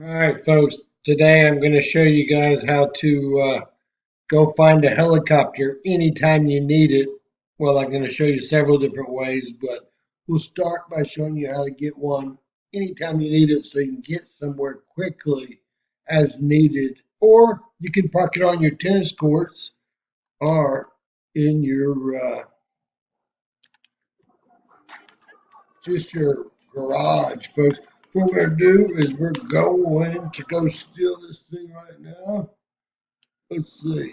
All right, folks. Today I'm going to show you guys how to go find a helicopter anytime you need it. Well, I'm going to show you several different ways, but we'll start by showing you how to get one anytime you need it so you can get somewhere quickly as needed. Or you can park it on your tennis courts or in your just your garage, folks. What we're going to do is we're going to go steal this thing right now. Let's see.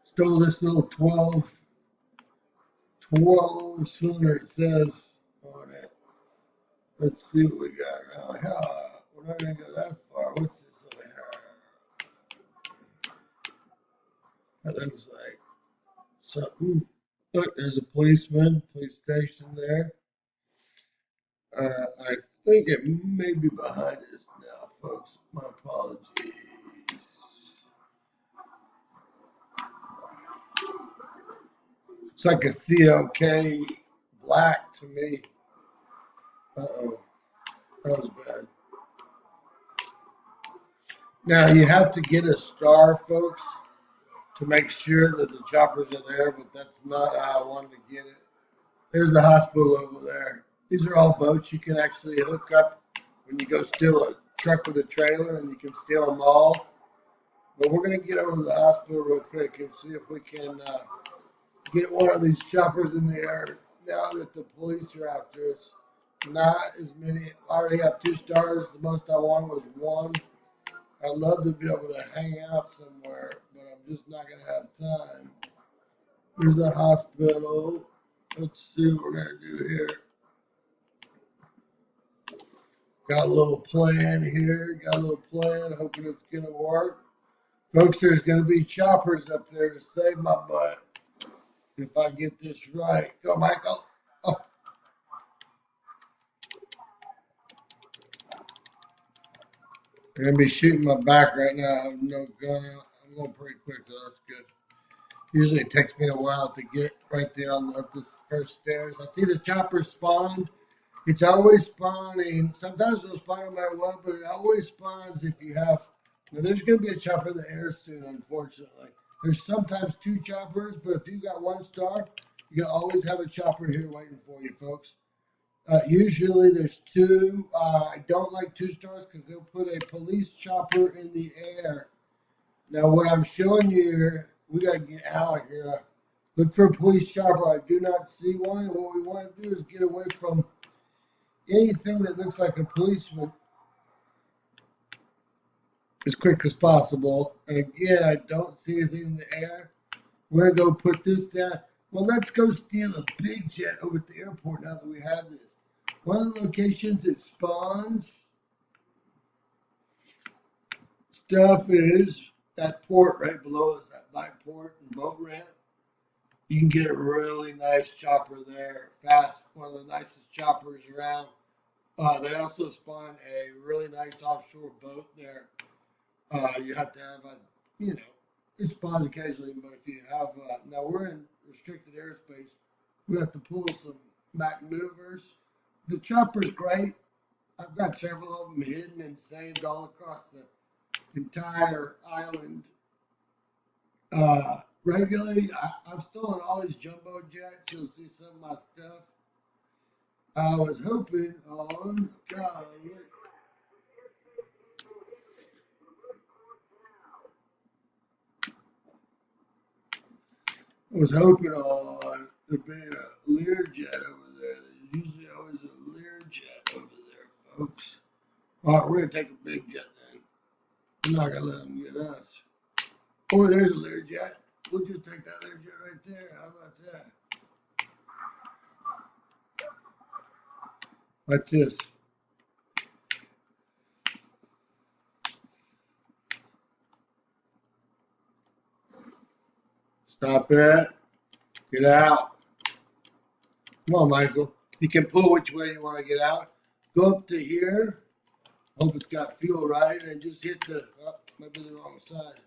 Stole this little 12 cylinder, it says on it. Let's see what we got around here. We're not going to go that far. What's this over here? That looks like something. Look, there's a police station there. I think it may be behind us now, folks. My apologies. It's like a CLK black to me. Uh-oh, that was bad. Now you have to get a star, folks, to make sure that the choppers are there, but that's not how I wanted to get it. There's the hospital over there. These are all boats you can actually hook up when you go steal a truck with a trailer, and you can steal them all. But we're going to get over to the hospital real quick and see if we can get one of these choppers in the air now that the police are after us. Not as many. I already have 2 stars. The most I wanted was 1. I'd love to be able to hang out somewhere, but I'm just not going to have time. There's the hospital. Let's see what we're going to do here. Got a little plan here. Got a little plan. Hoping it's going to work. Folks, there's going to be choppers up there to save my butt if I get this right. Go, Michael. Oh, they're going to be shooting my back right now. I have no gun out. I'm going pretty quick, though. That's good. Usually it takes me a while to get right there on up this first stairs. I see the chopper spawned. It's always spawning. Sometimes it'll spawn no matter what, but it always spawns if you have. Now there's going to be a chopper in the air soon, unfortunately. There's sometimes 2 choppers, but if you've got 1 star, you can always have a chopper here waiting for you, folks. Usually there's 2. I don't like 2 stars because they'll put a police chopper in the air. Now what I'm showing you here, we got to get out of here. Look for a police chopper. I do not see one. And what we want to do is get away from anything that looks like a policeman as quick as possible. And again, I don't see anything in the air. We're going to go put this down. Well, let's go steal a big jet over at the airport now that we have this. One of the locations it spawns stuff is that port right below us, that light port and boat ramp. You can get a really nice chopper there, fast, one of the nicest choppers around. They also spawn a really nice offshore boat there. You have to have it spawns occasionally, but if you have, now we're in restricted airspace, we have to pull some maneuvers. The chopper's great. I've got several of them hidden and saved all across the entire island. Regularly, I've stolen all these jumbo jets. You'll see some of my stuff. I was hoping on, God, I was hoping on there being a Learjet over there. There's usually always a Learjet over there, folks. All right, we're going to take a big jet then. I'm not going to let them get us. Oh, there's a Learjet. We'll just take that Learjet right there. How about that? What's this? Stop it. Get out. Come on, Michael. You can pull which way you want to get out. Go up to here. Hope it's got fuel right, and just hit the, oh, maybe the wrong side.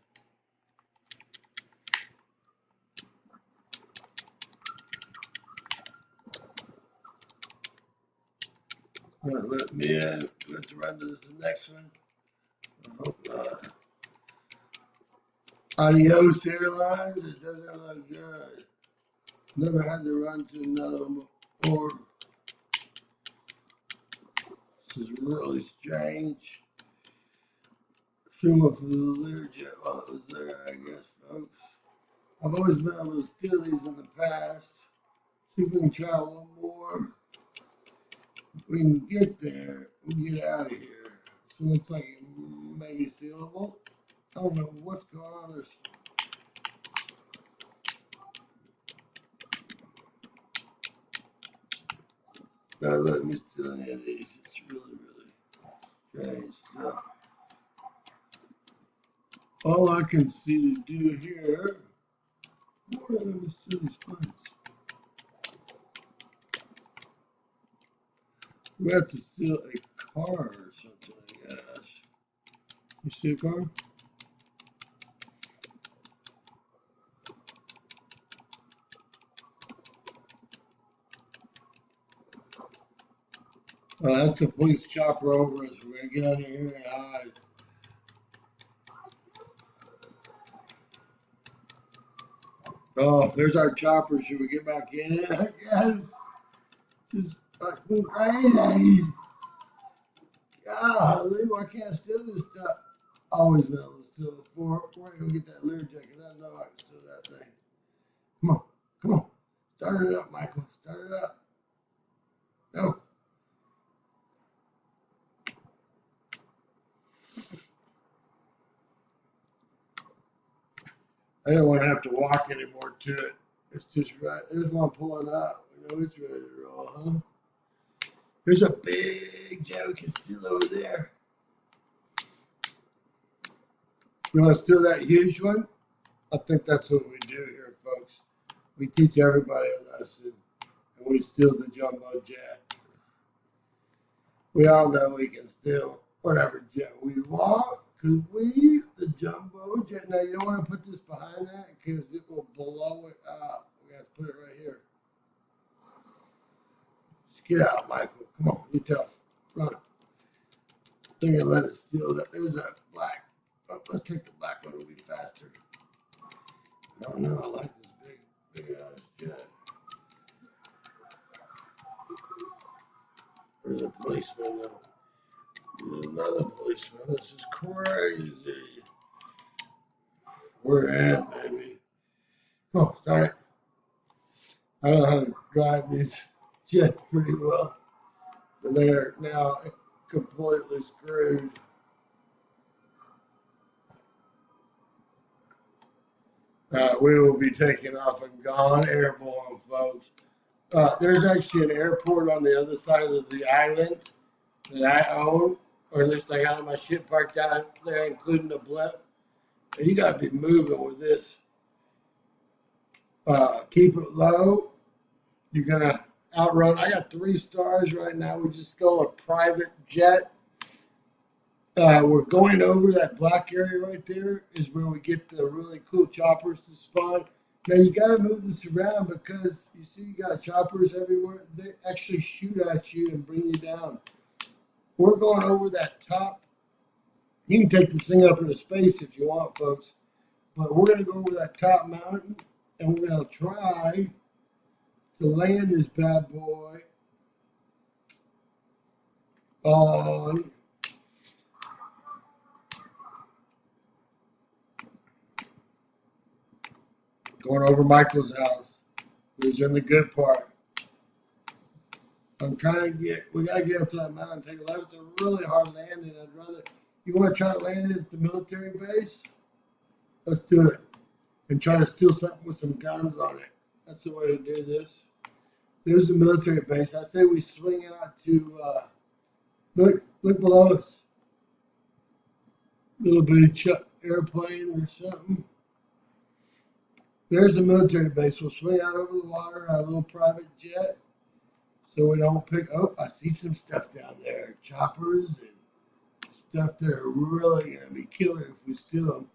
Not let me in. Let's run to this next one. I hope not. Adios Airlines. It doesn't look good. Never had to run to another one before. This is really strange. Sure for the Learjet while it was there, I guess, folks. I've always been able to steal these in the past. See if we can try one more. If we can get there, we'll get out of here. This one looks like it may be sealable. I don't know what's going on. There's not letting me steal any of these. It's really, really strange stuff. All I can see to do here, where did I steal these points? We have to steal a car or something, I guess. You see a car? That's a police chopper over us. We're gonna get under here and hide. Oh, there's our chopper. Should we get back in it? Yes. Just fucking crazy. Golly, why can't I steal this stuff? Always been able to steal it before. We're gonna go get that Learjet because I know I can steal that thing. Come on, come on. Start it up, Michael. Start it up. No. I don't want to have to walk anymore to it. It's just right. There's one pulling up. We know it's ready to roll, huh? There's a big jet we can steal over there. You want to steal that huge one? I think that's what we do here, folks. We teach everybody a lesson, and we steal the jumbo jet. We all know we can steal whatever jet we want, because we, the jumbo jet. Now, you don't want to put this behind that, because it will blow it up. We got to put it right here. Just get out, Michael. Come on, you tough. Run. They're gonna let us steal that. There's a black. Oh, let's take the black one. It'll be faster. I don't know. I like this big ass jet. There's a policeman. There's another policeman. This is crazy. We're in, baby. Come on, start it. I know how to drive these jets pretty well. So they're now completely screwed. We will be taking off and gone airborne, folks. There's actually an airport on the other side of the island that I own, or at least I got my ship parked out there, including the blimp. And you got to be moving with this. Keep it low. You're going to outrun. I got 3 stars right now. We just stole a private jet. We're going over that black area right there is where we get the really cool choppers to spawn. Now you got to move this around because you see you got choppers everywhere. They actually shoot at you and bring you down. We're going over that top. You can take this thing up into space if you want, folks. But we're going to go over that top mountain and we're going to try to land this bad boy on going over Michael's house. He's in the good part. I'm trying to we got to get up to that mountain, take a left. It's a really hard landing. I'd rather, you want to try to land it at the military base? Let's do it. And try to steal something with some guns on it. That's the way to do this. There's the military base. I say we swing out to, look below us. Little bitty airplane or something. There's the military base. We'll swing out over the water on a little private jet so we don't pick. Oh, I see some stuff down there. Choppers and stuff that are really going to be killer if we steal them.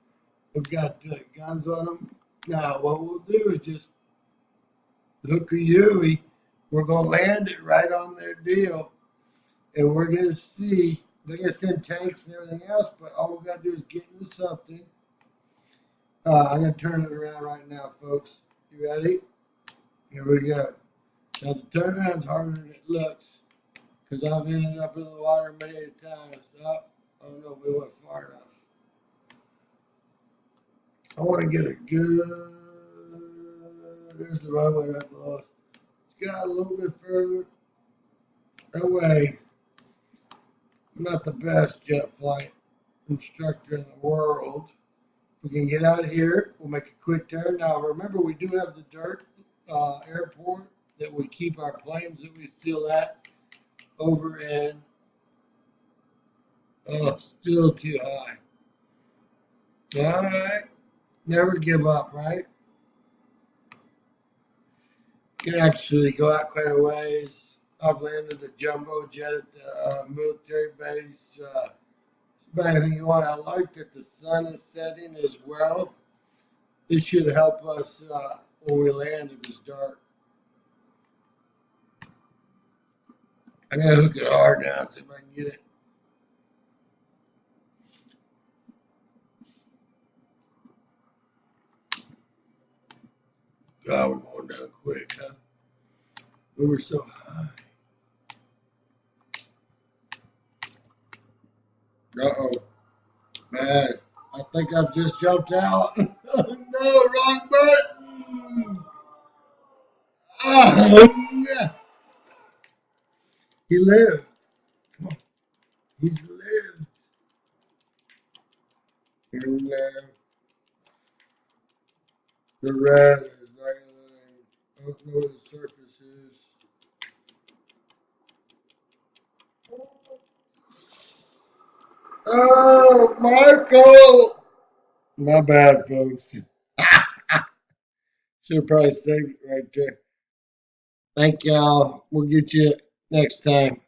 We've got guns on them. Now, what we'll do is just hook a Yui. We're going to land it right on their deal. And we're going to see. They're going to send tanks and everything else, but all we got to do is get into something. I'm going to turn it around right now, folks. You ready? Here we go. Now, the turnaround's harder than it looks because I've ended up in the water many times. Oh, I don't know if we went far enough. I want to get a good. There's the runway right below us. It's got a little bit further away. I'm not the best jet flight instructor in the world. We can get out of here. We'll make a quick turn. Now, remember, we do have the dirt airport that we keep our planes that we steal at over in. Oh, still too high. All right. Never give up, right? You can actually go out quite a ways. I've landed a jumbo jet at the military base. About anything you want. I like that the sun is setting as well. This should help us when we land if it's dark. I'm going to hook it hard now, see if I can get it. God, we're going down quick, huh? We were so high. Uh-oh. Man, I think I've just jumped out. Oh, no, wrong button. Oh, yeah. He lived. Come on. He's lived. He lived. The red is not anything. I don't know what the surface is. Oh, Michael! My bad, folks. Should have probably saved it right there. Thank y'all. We'll get you next time.